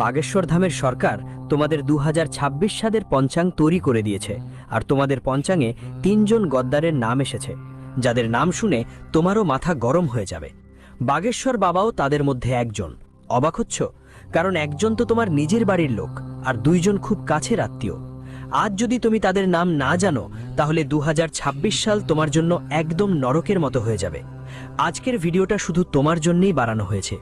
বাগেশ্বর ধামের সরকার তোমাদের 2026 সালের পঞ্চাং তৈরি করে দিয়েছে। আর তোমাদের পঞ্চাঙে 3 জন গদ্দারের নাম এসেছে, যাদের নাম শুনে তোমারও মাথা গরম হয়ে যাবে। বাগেশ্বর বাবাও তাদের মধ্যে একজন। অবাক হচ্ছ? কারণ একজন তো তোমার নিজের বাড়ির লোক, আর 2 জন খুব কাছের আত্মীয়। আজ যদি তুমি তাদের নাম না জানো, তাহলে 2026 সাল তোমার জন্য একদম নরকের মতো হয়ে যাবে। আজকের ভিডিওটা শুধু তোমার জন্যই বানানো হয়েছে।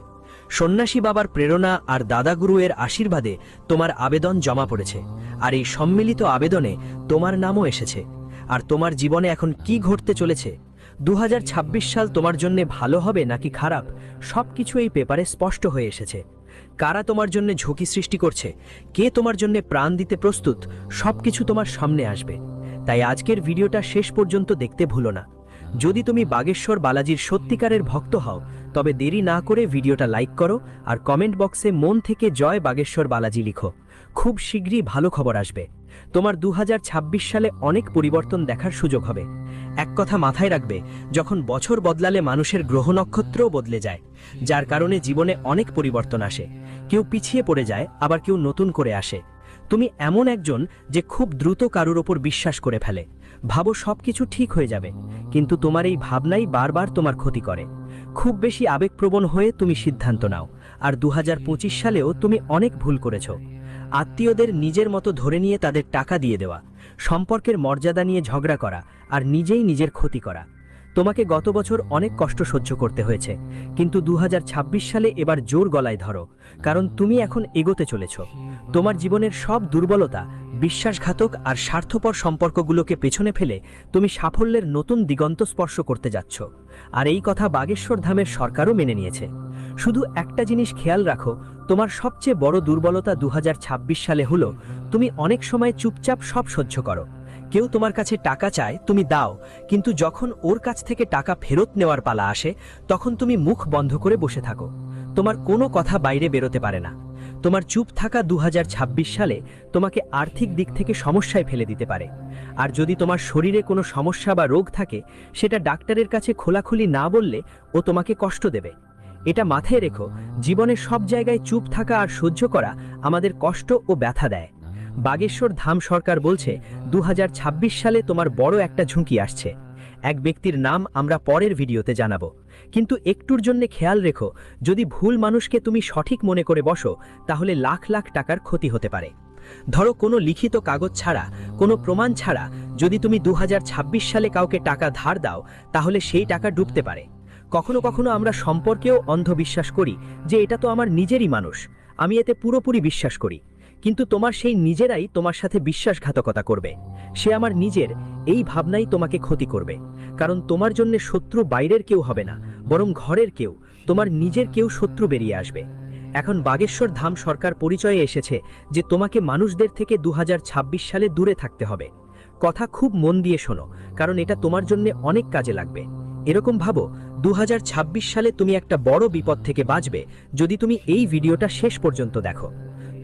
সন্ন্যাসী বাবার প্রেরণা আর দাদাগুরুয়ের আশীর্বাদে তোমার আবেদন জমা পড়েছে, আর এই সম্মিলিত আবেদনে তোমার নামও এসেছে। আর তোমার জীবনে এখন কি ঘটতে চলেছে, 2026 সাল তোমার জন্য ভালো হবে নাকি খারাপ, সবকিছু এই পেপারে স্পষ্ট হয়ে এসেছে। কারা তোমার জন্য ঝুঁকি সৃষ্টি করছে, কে তোমার জন্য প্রাণ দিতে প্রস্তুত, সবকিছু তোমার সামনে আসবে। তাই আজকের ভিডিওটা শেষ পর্যন্ত দেখতে ভুলো না। যদি তুমি বাগেশ্বর বালাজির সত্যিকারের ভক্ত হও, তবে দেরি না করে ভিডিওটা লাইক করো আর কমেন্ট বক্সে মন থেকে জয় বাগেশ্বর বালাজি লিখো। খুব শীঘ্রই ভালো খবর আসবে। তোমার 2026 সালে অনেক পরিবর্তন দেখার সুযোগ হবে। এক কথা মাথায় রাখবে, যখন বছর বদলালে মানুষের গ্রহ নক্ষত্রও বদলে যায়, যার কারণে জীবনে অনেক পরিবর্তন আসে। কেউ পিছিয়ে পড়ে যায়, আবার কেউ নতুন করে আসে। তুমি এমন একজন যে খুব দ্রুত কারুর ওপর বিশ্বাস করে ফেলে, ভাবো সবকিছু ঠিক হয়ে যাবে, কিন্তু তোমার এই ভাবনাই বারবার তোমার ক্ষতি করে। খুব বেশি আবেগপ্রবণ হয়ে তুমি সিদ্ধান্ত নাও, আর 2025 সালেও তুমি অনেক ভুল করেছ। আত্মীয়দের নিজের মতো ধরে নিয়ে তাদের টাকা দিয়ে দেওয়া, সম্পর্কের মর্যাদা নিয়ে ঝগড়া করা, আর নিজেই নিজের ক্ষতি করা। তোমাকে গত বছর অনেক কষ্ট সহ্য করতে হয়েছে, কিন্তু 2026 সালে এবার জোর গলায় ধরো, কারণ তুমি এখন এগোতে চলেছ। তোমার জীবনের সব দুর্বলতা, বিশ্বাসঘাতক আর স্বার্থপর সম্পর্কগুলোকে পেছনে ফেলে তুমি সাফল্যের নতুন দিগন্ত স্পর্শ করতে যাচ্ছ। আর এই কথা বাগেশ্বর ধামের সরকারও মেনে নিয়েছে। শুধু একটা জিনিস খেয়াল রাখো, তোমার সবচেয়ে বড় দুর্বলতা 2026 সালে হলো তুমি অনেক সময় চুপচাপ সব সহ্য করো। কেউ তোমার কাছে টাকা চায়, তুমি দাও, কিন্তু যখন ওর কাছ থেকে টাকা ফেরত নেওয়ার পালা আসে, তখন তুমি মুখ বন্ধ করে বসে থাকো। তোমার কোনো কথা বাইরে বেরোতে পারে না। তোমার চুপ থাকা 2026 সালে তোমাকে আর্থিক দিক থেকে সমস্যায় ফেলে দিতে পারে। আর যদি তোমার শরীরে কোনো সমস্যা বা রোগ থাকে, সেটা ডাক্তারের কাছে খোলাখুলি না বললে ও তোমাকে কষ্ট দেবে। এটা মাথায় রেখো, জীবনে সব জায়গায় চুপ থাকা আর সহ্য করা আমাদের কষ্ট ও ব্যথা দেয়। বাগেশ্বর ধাম সরকার বলছে 2026 সালে তোমার বড় একটা ঝুঁকি আসছে। এক ব্যক্তির নাম আমরা পরের ভিডিওতে জানাবো, কিন্তু একটুর জন্য খেয়াল রেখো, যদি ভুল মানুষকে তুমি সঠিক মনে করে বসো, তাহলে লাখ লাখ টাকার ক্ষতি হতে পারে। ধরো, কোনো লিখিত কাগজ ছাড়া, কোনো প্রমাণ ছাড়া যদি তুমি 2026 সালে কাউকে টাকা ধার দাও, তাহলে সেই টাকা ডুবতে পারে। কখনো কখনো আমরা সম্পর্কেও অন্ধবিশ্বাস করি যে এটা তো আমার নিজেরই মানুষ, আমি এতে পুরোপুরি বিশ্বাস করি। কিন্তু তোমার সেই নিজেরাই তোমার সাথে বিশ্বাসঘাতকতা করবে। সে আমার নিজের, এই ভাবনাই তোমাকে ক্ষতি করবে। কারণ তোমার জন্য শত্রু বাইরের কেউ হবে না, বরং ঘরের কেউ, তোমার নিজের কেউ শত্রু বেরিয়ে আসবে। এখন বাগেশ্বর ধাম সরকার পরিচয়ে এসেছে যে তোমাকে মানুষদের থেকে 2026 সালে দূরে থাকতে হবে। কথা খুব মন দিয়ে শোনো, কারণ এটা তোমার জন্য অনেক কাজে লাগবে। এরকম ভাবো, 2026 সালে তুমি একটা বড় বিপদ থেকে বাঁচবে যদি তুমি এই ভিডিওটা শেষ পর্যন্ত দেখো।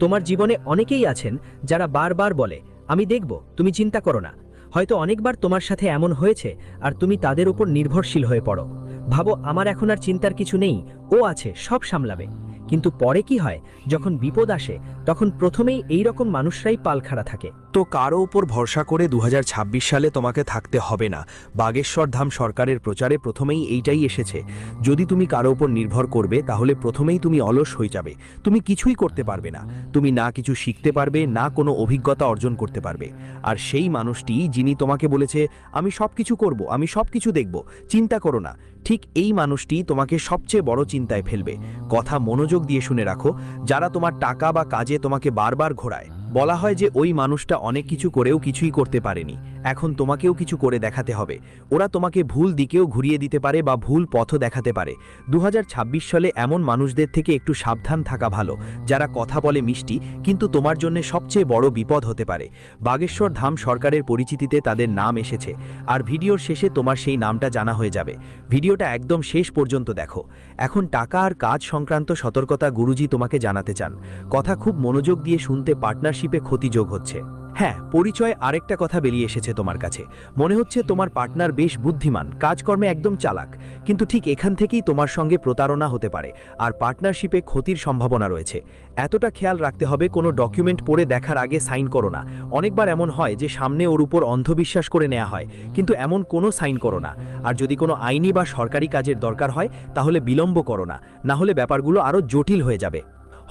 তোমার জীবনে অনেকেই আছেন যারা বারবার বলে, আমি দেখব, তুমি চিন্তা করো না। হয়তো অনেকবার তোমার সাথে এমন হয়েছে, আর তুমি তাদের উপর নির্ভরশীল হয়ে পড়ো। ভাবো, আমার এখন আর চিন্তার কিছু নেই, ও আছে, সব সামলাবে। কিন্তু পরে কি হয়, যখন বিপদ আসে, তখন প্রথমেই এই রকম মানুষরাই পালখাড়া থাকে। তো কারো উপর ভরসা করে 2026 সালে তোমাকে থাকতে হবে না। বাগেশ্বর ধাম সরকারের প্রচারে প্রথমেই এইটাই এসেছে, যদি তুমি কারো উপর নির্ভর করবে, তাহলে প্রথমেই তুমি অলস হয়ে যাবে, তুমি কিছুই করতে পারবে না। তুমি না কিছু শিখতে পারবে, না কোনো অভিজ্ঞতা অর্জন করতে পারবে। আর সেই মানুষটি যিনি তোমাকে বলেছে, আমি সব কিছু করব, আমি সব কিছু দেখব, চিন্তা করো না, ঠিক এই মানুষটি তোমাকে সবচেয়ে বড় চিন্তায় ফেলবে। কথা মনোযোগ দিয়ে শুনে রাখো, যারা তোমার টাকা বা কাজে তোমাকে বারবার ঘোরায়, বলা হয় যে ওই মানুষটা অনেক কিছু করেও কিছুই করতে পারেনি, এখন তোমাকেও কিছু করে দেখাতে হবে। ওরা তোমাকে ভুল দিকেও ঘুরিয়ে দিতে পারে বা ভুল পথও দেখাতে পারে। 2026 সালে এমন মানুষদের থেকে একটু সাবধান থাকা ভালো, যারা কথা বলে মিষ্টি, কিন্তু তোমার জন্য সবচেয়ে বড় বিপদ হতে পারে। বাগেশ্বর ধাম সরকারের পরিচিতিতে তাদের নাম এসেছে, আর ভিডিওর শেষে তোমার সেই নামটা জানা হয়ে যাবে। ভিডিওটা একদম শেষ পর্যন্ত দেখো। এখন টাকা আর কাজ সংক্রান্ত সতর্কতা গুরুজি তোমাকে জানাতে চান। কথা খুব মনোযোগ দিয়ে শুনতে, পার্টনারশিপে ক্ষতি যোগ হচ্ছে। হ্যাঁ, পরিচয় আরেকটা কথা বেরিয়ে এসেছে তোমার কাছে। মনে হচ্ছে তোমার পার্টনার বেশ বুদ্ধিমান, কাজকর্মে একদম চালাক, কিন্তু ঠিক এখান থেকেই তোমার সঙ্গে প্রতারণা হতে পারে আর পার্টনারশিপে ক্ষতির সম্ভাবনা রয়েছে। এতটা খেয়াল রাখতে হবে, কোনো ডকুমেন্ট পড়ে দেখার আগে সাইন করো না। অনেকবার এমন হয় যে সামনে ওর উপর অন্ধবিশ্বাস করে নেওয়া হয়, কিন্তু এমন কোনো সাইন করো না। আর যদি কোনো আইনি বা সরকারি কাজের দরকার হয় তাহলে বিলম্ব করো না, না হলে ব্যাপারগুলো আরও জটিল হয়ে যাবে।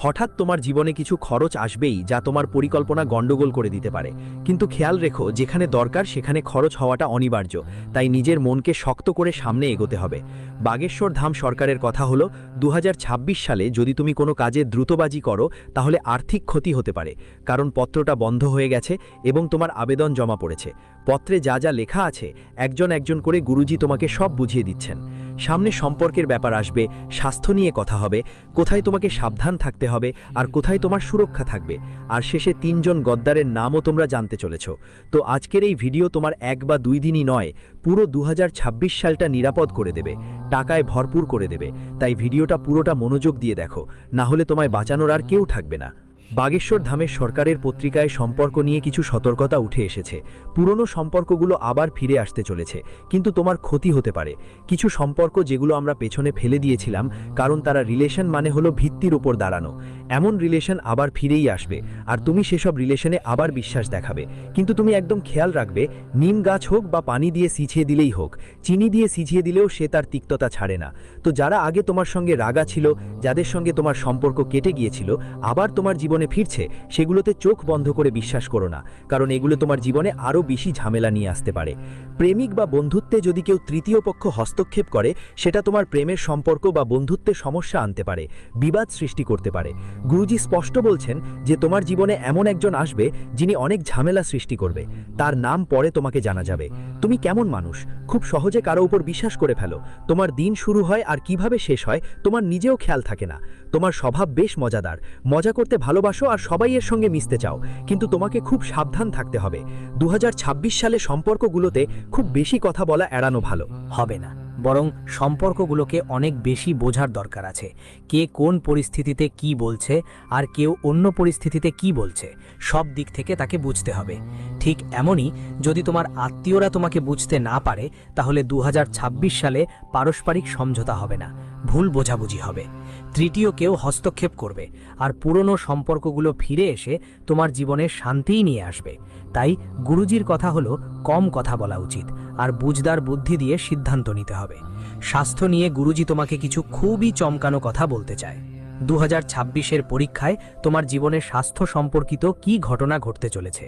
হঠাৎ তোমার জীবনে কিছু খরচ আসবেই যা তোমার পরিকল্পনা গণ্ডগোল করে দিতে পারে, কিন্তু খেয়াল রেখো যেখানে দরকার সেখানে খরচ হওয়াটা অনিবার্য, তাই নিজের মনকে শক্ত করে সামনে এগোতে হবে। বাগেশ্বর ধাম সরকারের কথা হলো 2026 সালে যদি তুমি কোনো কাজে দ্রুতবাজি করো তাহলে আর্থিক ক্ষতি হতে পারে, কারণ পত্রটা বন্ধ হয়ে গেছে এবং তোমার আবেদন জমা পড়েছে। পত্রে যা যা লেখা আছে একজন একজন করে গুরুজি তোমাকে সব বুঝিয়ে দিচ্ছেন। সামনে সম্পর্কের ব্যাপার আসবে, স্বাস্থ্য নিয়ে কথা হবে, কোথায় তোমাকে সাবধান থাকতে হবে আর কোথায় তোমার সুরক্ষা থাকবে। আর শেষে 3 জন গদ্দারের নামও তোমরা জানতে চলেছ। তো আজকের এই ভিডিও তোমার 1 বা 2 দিনই নয়, পুরো 2026 সালটা নিরাপদ করে দেবে, টাকায় ভরপুর করে দেবে। তাই ভিডিওটা পুরোটা মনোযোগ দিয়ে দেখো, না হলে তোমায় বাঁচানোর আর কেউ থাকবে না। বাগেশ্বর ধামের সরকারের পত্রিকায় সম্পর্ক নিয়ে কিছু সতর্কতা উঠে এসেছে। পুরনো সম্পর্কগুলো আবার ফিরে আসতে চলেছে, কিন্তু তোমার ক্ষতি হতে পারে। কিছু সম্পর্ক যেগুলো আমরা পেছনে ফেলে দিয়েছিলাম, কারণ তারা রিলেশন মানে হলো ভিত্তির উপর দাঁড়ানো, এমন রিলেশন আবার ফিরেই আসবে আর তুমি সেসব রিলেশনে আবার বিশ্বাস দেখাবে। কিন্তু তুমি একদম খেয়াল রাখবে, নিম গাছ হোক বা পানি দিয়ে সিঁচিয়ে দিলেই হোক, চিনি দিয়ে সিঁচিয়ে দিলেও সে তার তিক্ততা ছাড়ে না। তো যারা আগে তোমার সঙ্গে রাগা ছিল, যাদের সঙ্গে তোমার সম্পর্ক কেটে গিয়েছিল, আবার তোমার জীবনে ফিরছে, সেগুলোতে চোখ বন্ধ করে বিশ্বাস করো না, কারণ এগুলো তোমার জীবনে আরও বেশি ঝামেলা নিয়ে আসতে পারে। প্রেমিক বা বন্ধুত্বে যদি কেউ তৃতীয় পক্ষ হস্তক্ষেপ করে, সেটা তোমার প্রেমের সম্পর্ক বা বন্ধুত্বে সমস্যা আনতে পারে, বিবাদ সৃষ্টি করতে পারে। গুরুজি স্পষ্ট বলছেন যে তোমার জীবনে এমন একজন আসবে যিনি অনেক ঝামেলা সৃষ্টি করবে, তার নাম পরে তোমাকে জানা যাবে। তুমি কেমন মানুষ, খুব সহজে কারো উপর বিশ্বাস করে ফেলো। তোমার দিন শুরু হয় আর কিভাবে শেষ হয় তোমার নিজেও খেয়াল থাকে না। তোমার স্বভাব বেশ মজাদার, মজা করতে ভালোবাসো আর সবাই এর সঙ্গে মিশতে চাও, কিন্তু তোমাকে খুব সাবধান থাকতে হবে। 2026 সালে সম্পর্কগুলোতে খুব বেশি কথা বলা এড়ানো ভালো হবে না, বরং সম্পর্কগুলোকে অনেক বেশি বোঝার দরকার আছে। কে কোন পরিস্থিতিতে কি বলছে আর কেউ অন্য পরিস্থিতিতে কি বলছে, সব দিক থেকে তাকে বুঝতে হবে। ঠিক এমনই যদি তোমার আত্মীয়রা তোমাকে বুঝতে না পারে, তাহলে 2026 সালে পারস্পরিক সমঝোতা হবে না, ভুল বোঝাবুঝি হবে, তৃতীয় কেউ হস্তক্ষেপ করবে, আর পুরনো সম্পর্কগুলো ফিরে এসে তোমার জীবনে শান্তিই নিয়ে আসবে। তাই গুরুজির কথা হলো কম কথা বলা উচিত আর বুঝদার বুদ্ধি দিয়ে সিদ্ধান্ত নিতে হবে। স্বাস্থ্য নিয়ে গুরুজি তোমাকে কিছু খুবই চমকানো কথা বলতে চায়। 2026-এর পরীক্ষায় তোমার জীবনে স্বাস্থ্য সম্পর্কিত কি ঘটনা ঘটতে চলেছে।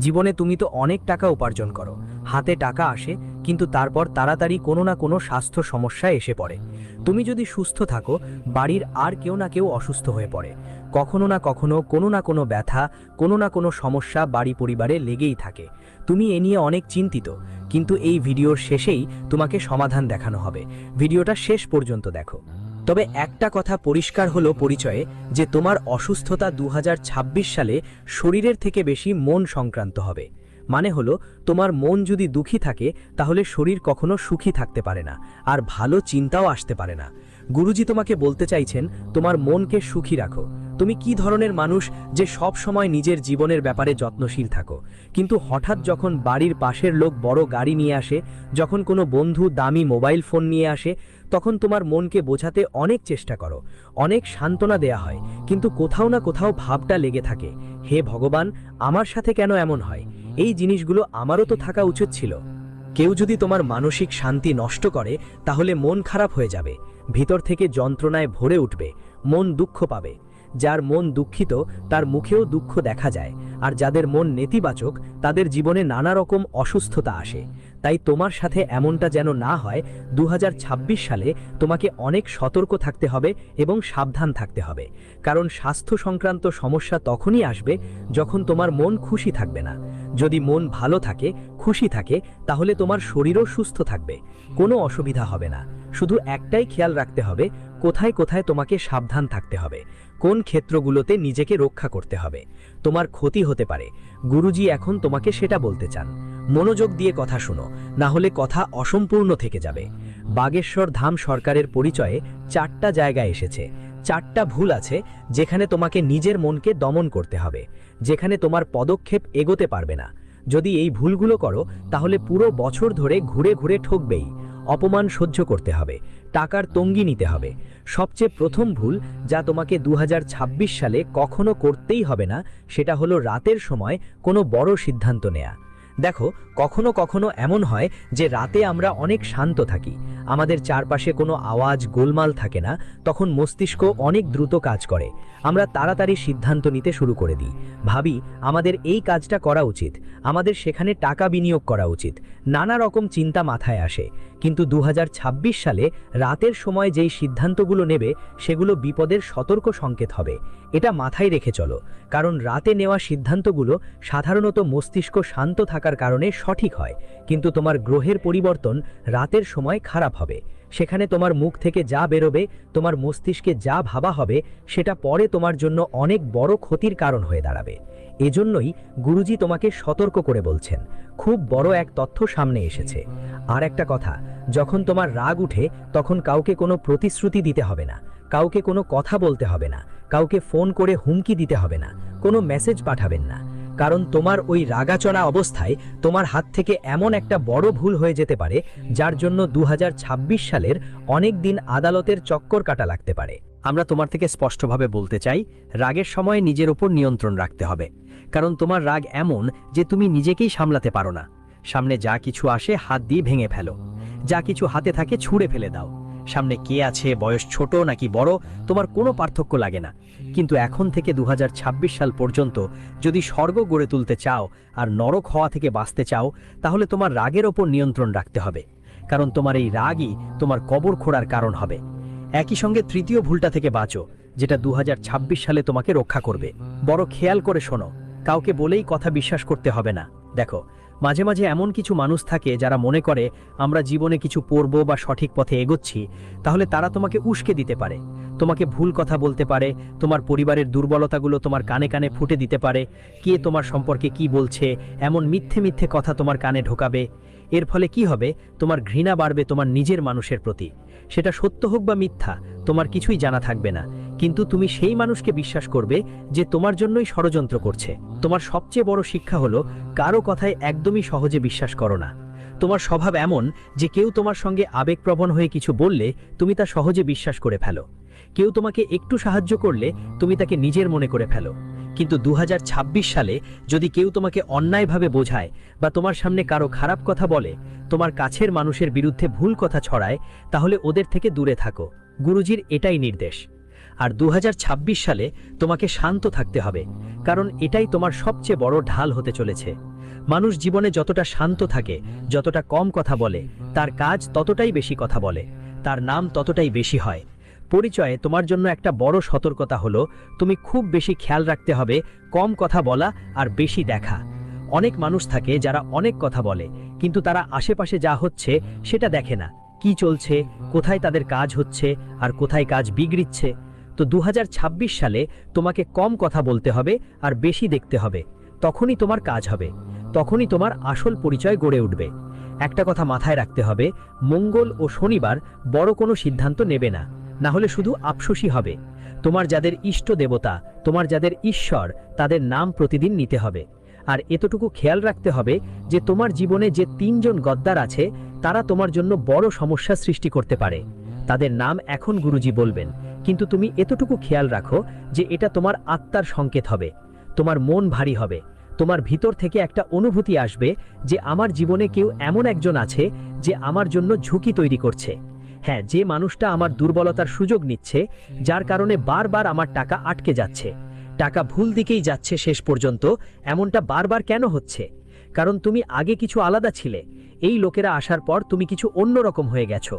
জীবনে তুমি তো অনেক টাকা উপার্জন করো, হাতে টাকা আসে, কিন্তু তারপর তাড়াতাড়ি কোনো না কোনো স্বাস্থ্য সমস্যা এসে পড়ে। তুমি যদি সুস্থ থাকো, বাড়ির আর কেউ না কেউ অসুস্থ হয়ে পড়ে। কখনো না কখনো কোনো না কোনো ব্যথা, কোনো না কোনো সমস্যা বাড়ি পরিবারে লেগেই থাকে। তুমি এ নিয়ে অনেক চিন্তিত, কিন্তু এই ভিডিওর শেষেই তোমাকে সমাধান দেখানো হবে। ভিডিওটা শেষ পর্যন্ত দেখো। তবে একটা কথা পরিষ্কার হলো পরিচয়ে, যে তোমার অসুস্থতা 2026 সালে শরীরের থেকে বেশি মন সংক্রান্ত হবে। মানে হলো, তোমার মন যদি দুঃখী থাকে তাহলে শরীর কখনো সুখী থাকতে পারে না, আর ভালো চিন্তাও আসতে পারে না। গুরুজি তোমাকে বলতে চাইছেন, তোমার মনকে সুখী রাখো। তুমি কি ধরনের মানুষ যে সব সময় নিজের জীবনের ব্যাপারে যত্নশীল থাকো, কিন্তু হঠাৎ যখন বাড়ির পাশের লোক বড় গাড়ি নিয়ে আসে, যখন কোনো বন্ধু দামি মোবাইল ফোন নিয়ে আসে, তখন তোমার মনকে বোঝাতে অনেক চেষ্টা করো, অনেক সান্ত্বনা দেয়া হয়, কিন্তু কোথাও না কোথাও ভাবটা লেগে থাকে, হে ভগবান, আমার সাথে কেন এমন হয়? এই জিনিসগুলো আমারও তো থাকা উচিত ছিল। কেউ যদি তোমার মানসিক শান্তি নষ্ট করে, তাহলে মন খারাপ হয়ে যাবে, ভিতর থেকে যন্ত্রণায় ভরে উঠবে, মন দুঃখ পাবে। যার মন দুঃখিত তার মুখেও দুঃখ দেখা যায়, আর যাদের মন নেতিবাচক তাদের জীবনে নানা রকম অসুস্থতা আসে। তাই তোমার সাথে এমনটা যেন না হয়, 2026 সালে তোমাকে অনেক সতর্ক থাকতে হবে এবং সাবধান থাকতে হবে, কারণ স্বাস্থ্য সংক্রান্ত সমস্যা তখনই আসবে যখন তোমার মন খুশি থাকবে না। যদি মন ভালো থাকে, খুশি থাকে, তাহলে তোমার শরীরও সুস্থ থাকবে, কোনো অসুবিধা হবে না। শুধু একটাই খেয়াল রাখতে হবে, কোথায় কোথায় তোমাকে সাবধান থাকতে হবে, কোন ক্ষেত্রগুলোতে নিজেকে রক্ষা করতে হবে। তোমার ক্ষতি হতে পারে, গুরুজি এখন তোমাকে সেটা বলতে চান। মনোযোগ দিয়ে কথা শুনো, না হলে কথা অসম্পূর্ণ থেকে যাবে। বাগেশ্বর ধাম সরকারের পরিচয়ে 4টা জায়গা এসেছে। 4টা ভুল আছে যেখানে তোমাকে নিজের মনকে দমন করতে হবে, যেখানে তোমার পদক্ষেপ এগোতে পারবে না। যদি এই ভুলগুলো করো তাহলে পুরো বছর ধরে ঘুরে ঘুরে ঠকবেই, অপমান সহ্য করতে হবে, টাকার তঙ্গি নিতে হবে। সবচেয়ে প্রথম ভুল যা তোমাকে 2026 সালে কখনো করতেই হবে না, সেটা হলো রাতের সময় কোনো বড় সিদ্ধান্ত নেয়া। দেখো, কখনো কখনো এমন হয় যে রাতে আমরা অনেক শান্ত থাকি, আমাদের চারপাশে কোনো আওয়াজ গোলমাল থাকে না, তখন মস্তিষ্ক অনেক দ্রুত কাজ করে। আমরা তাড়াতাড়ি সিদ্ধান্ত নিতে শুরু করে দিই, ভাবি আমাদের এই কাজটা করা উচিত, আমাদের সেখানে টাকা বিনিয়োগ করা উচিত, নানা রকম চিন্তা মাথায় আসে। কিন্তু 2026 সালে রাতের সময় যেই সিদ্ধান্তগুলো নেবে সেগুলো বিপদের সতর্ক সংকেত হবে। এটা মাথায় রেখে চলো, কারণ রাতে নেওয়া সিদ্ধান্তগুলো সাধারণত মস্তিষ্ক শান্ত থাকার কারণে সঠিক হয়, কিন্তু তোমার গ্রহের পরিবর্তন রাতের সময় খারাপ হবে। সেখানে তোমার মুখ থেকে যা বেরোবে, তোমার মস্তিষ্কে যা ভাবা হবে, সেটা পরে তোমার জন্য অনেক বড় ক্ষতির কারণ হয়ে দাঁড়াবে। এজন্যই গুরুজি তোমাকে সতর্ক করে বলছেন, খুব বড় এক তথ্য সামনে এসেছে। আর একটা কথা, যখন তোমার রাগ উঠে তখন কাউকে কোনো প্রতিশ্রুতি দিতে হবে না, কাউকে কোনো কথা বলতে হবে না, কাউকে ফোন করে হুমকি দিতে হবে না, কোনো মেসেজ পাঠাবেন না। কারণ তোমার ওই রাগাচড়া অবস্থায় তোমার হাত থেকে এমন একটা বড় ভুল হয়ে যেতে পারে যার জন্য 2026 সালের অনেক দিন আদালতের চক্কর কাটা লাগতে পারে। আমরা তোমার থেকে স্পষ্টভাবে বলতে চাই, রাগের সময় নিজের উপর নিয়ন্ত্রণ রাখতে হবে, কারণ তোমার রাগ এমন যে তুমি নিজেকেই সামলাতে পারো না। সামনে যা কিছু আসে হাত দিয়ে ভেঙে ফেলো, যা কিছু হাতে থাকে ছুঁড়ে ফেলে দাও। সামনে কে আছে, বয়স ছোট নাকি বড়, তোমার কোনো পার্থক্য লাগে না। কিন্তু এখন থেকে 2026 সাল পর্যন্ত যদি স্বর্গ গড়ে তুলতে চাও আর নরক হওয়া থেকে বাঁচতে চাও, তাহলে তোমার রাগের ওপর নিয়ন্ত্রণ রাখতে হবে, কারণ তোমার এই রাগই তোমার কবর খোঁড়ার কারণ হবে। একই সঙ্গে তৃতীয় ভুলটা থেকে বাঁচো, যেটা 2026 সালে তোমাকে রক্ষা করবে। বড় খেয়াল করে শোনো, কাউকে বলেই কথা বিশ্বাস করতে হবে না। দেখো, মাঝে মাঝে এমন কিছু মানুষ থাকে যারা মনে করে আমরা জীবনে কিছু পড়ব বা সঠিক পথে এগোচ্ছি, তাহলে তারা তোমাকে উস্কে দিতে পারে, তোমাকে ভুল কথা বলতে পারে, তোমার পরিবারের দুর্বলতাগুলো তোমার কানে কানে ফুটে দিতে পারে, কে তোমার সম্পর্কে কি বলছে এমন মিথ্যে মিথ্যে কথা তোমার কানে ঢোকাবে। এর ফলে কি হবে, তোমার ঘৃণা বাড়বে তোমার নিজের মানুষের প্রতি। সেটা সত্য হোক বা মিথ্যা, তোমার কিছুই জানা থাকবে না, কিন্তু তুমি সেই মানুষকে বিশ্বাস করবে যে তোমার জন্যই ষড়যন্ত্র করছে। তোমার সবচেয়ে বড় শিক্ষা হলো, কারো কথায় একদমই সহজে বিশ্বাস করো না। তোমার স্বভাব এমন যে কেউ তোমার সঙ্গে আবেগপ্রবণ হয়ে কিছু বললে তুমি তা সহজে বিশ্বাস করে ফেলো। কেউ তোমাকে একটু সাহায্য করলে তুমি তাকে নিজের মনে করে ফেলো। কিন্তু 2026 সালে যদি কেউ তোমাকে অন্যায়ভাবে বোঝায় বা তোমার সামনে কারো খারাপ কথা বলে, তোমার কাছের মানুষের বিরুদ্ধে ভুল কথা ছড়ায়, তাহলে ওদের থেকে দূরে থাকো। গুরুজির এটাই নির্দেশ। আর 2026 সালে তোমাকে শান্ত থাকতে হবে, কারণ এটাই তোমার সবচেয়ে বড় ঢাল হতে চলেছে। মানুষ জীবনে যতটা শান্ত থাকে, যতটা কম কথা বলে, তার কাজ ততটাই বেশি কথা বলে, তার নাম ততটাই বেশি হয়। পরিচয়ে তোমার জন্য একটা বড় সতর্কতা হলো, তুমি খুব বেশি খেয়াল রাখতে হবে কম কথা বলা আর বেশি দেখা। অনেক মানুষ থাকে যারা অনেক কথা বলে, কিন্তু তারা আশেপাশে যা হচ্ছে সেটা দেখে না, কি চলছে, কোথায় তাদের কাজ হচ্ছে আর কোথায় কাজ বিগড়িচ্ছে। তো 2026 সালে তোমাকে কম কথা বলতে হবে আর বেশি দেখতে হবে, তখনই তোমার কাজ হবে, তখনই তোমার আসল পরিচয় গড়ে উঠবে। একটা কথা মাথায় রাখতে হবে, মঙ্গল ও শনিবার বড় কোনো সিদ্ধান্ত নেবে না, না হলে শুধু আফসোসই হবে। তোমার যাদের ইষ্ট দেবতা, তোমার যাদের ঈশ্বর, তাদের নাম প্রতিদিন নিতে হবে। আর এতটুকু খেয়াল রাখতে হবে যে তোমার জীবনে যে 3 জন গদ্দার আছে, তারা তোমার জন্য বড় সমস্যা সৃষ্টি করতে পারে। তাদের নাম এখন গুরুজি বলবেন, কিন্তু তুমি এতটুকু খেয়াল রাখো যে এটা তোমার আত্মার সংকেত হবে। তোমার মন ভারী হবে, তোমার ভিতর থেকে একটা অনুভূতি আসবে যে আমার জীবনে কেউ এমন একজন আছে যে আমার জন্য ঝুঁকি তৈরি করছে। হ্যাঁ, যে মানুষটা আমার দুর্বলতার সুযোগ নিচ্ছে, যার কারণে বারবার আমার টাকা আটকে যাচ্ছে, টাকা ভুল দিকেই যাচ্ছে শেষ পর্যন্ত। এমনটা বারবার কেন হচ্ছে? কারণ তুমি আগে কিছু আলাদা ছিলে, এই লোকেরা আসার পর তুমি কিছু অন্যরকম হয়ে গেছো।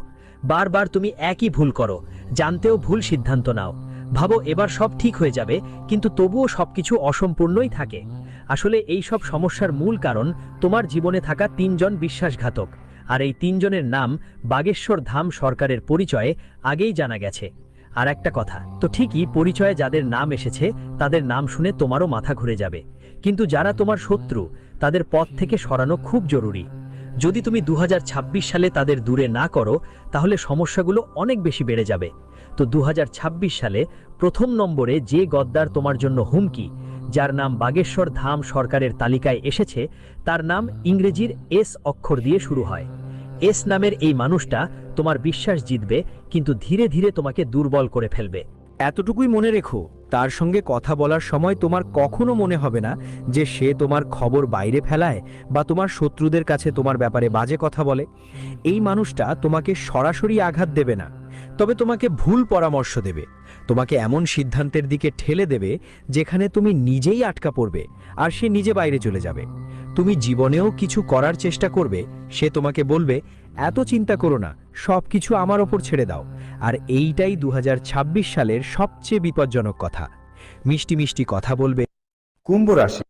বারবার তুমি একই ভুল করো, জানতেও ভুল সিদ্ধান্ত নাও, ভাবো এবার সব ঠিক হয়ে যাবে, কিন্তু তবুও সবকিছু অসম্পূর্ণই থাকে। আসলে এই সব সমস্যার মূল কারণ তোমার জীবনে থাকা 3 জন বিশ্বাসঘাতক, আর এই 3 জনের নাম বাগেশ্বর ধাম সরকারের পরিচয়ে আগেই জানা গেছে। আর একটা কথা তো ঠিকই, পরিচয়ে যাদের নাম এসেছে তাদের নাম শুনে তোমারও মাথা ঘুরে যাবে, কিন্তু যারা তোমার শত্রু তাদের পথ থেকে সরানো খুব জরুরি। যদি তুমি 2026 সালে তাদের দূরে না করো, তাহলে সমস্যাগুলো অনেক বেশি বেড়ে যাবে। তো 2026 সালে প্রথম নম্বরে যে গদ্দার তোমার জন্য হুমকি, যার নাম বাগেশ্বর ধাম সরকারের তালিকায় এসেছে, তার নাম ইংরেজির এস অক্ষর দিয়ে শুরু হয়। এস নামের এই মানুষটা তোমার বিশ্বাস জিতবে, কিন্তু ধীরে ধীরে তোমাকে দুর্বল করে ফেলবে। এতটুকুই মনে রেখো, তার সঙ্গে কথা বলার সময় তোমার কখনো মনে হবে না যে সে তোমার খবর বাইরে ফেলায় বা তোমার শত্রুদের কাছে তোমার ব্যাপারে বাজে কথা বলে। এই মানুষটা তোমাকে সরাসরি আঘাত দেবে না, তবে তোমাকে ভুল পরামর্শ দেবে, তোমাকে এমন সিদ্ধান্তের দিকে ঠেলে দেবে যেখানে তুমি নিজেই আটকা পড়বে আর সে নিজে বাইরে চলে যাবে। তুমি জীবনেও কিছু করার চেষ্টা করবে, সে তোমাকে বলবে, এত চিন্তা করো না, সব কিছু আমার ওপর ছেড়ে দাও। আর এইটাই 2026 সালের সবচেয়ে বিপজ্জনক কথা। মিষ্টি মিষ্টি কথা বলবে। কুম্ভ রাশি।